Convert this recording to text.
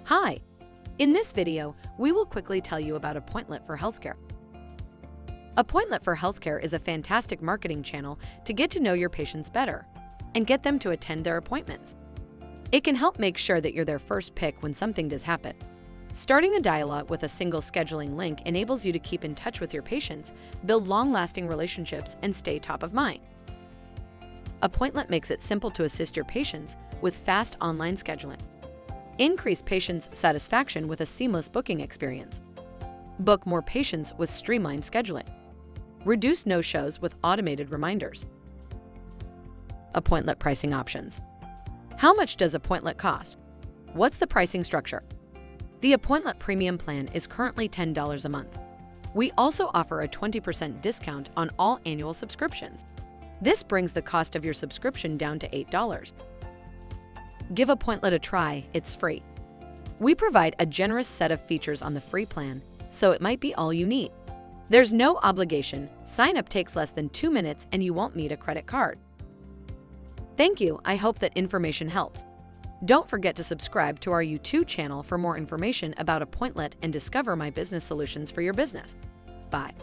Hi! In this video, we will quickly tell you about Appointlet for Healthcare. Appointlet for Healthcare is a fantastic marketing channel to get to know your patients better and get them to attend their appointments. It can help make sure that you're their first pick when something does happen. Starting a dialogue with a single scheduling link enables you to keep in touch with your patients, build long-lasting relationships, and stay top of mind. Appointlet makes it simple to assist your patients with fast online scheduling. Increase patients' satisfaction with a seamless booking experience. Book more patients with streamlined scheduling. Reduce no-shows with automated reminders. Appointlet pricing options. How much does Appointlet cost? What's the pricing structure? The Appointlet Premium plan is currently $10 a month. We also offer a 20% discount on all annual subscriptions. This brings the cost of your subscription down to $8. Give Appointlet a try, it's free. We provide a generous set of features on the free plan, so it might be all you need. There's no obligation, sign-up takes less than 2 minutes and you won't need a credit card. Thank you, I hope that information helped. Don't forget to subscribe to our YouTube channel for more information about Appointlet and discover my business solutions for your business. Bye.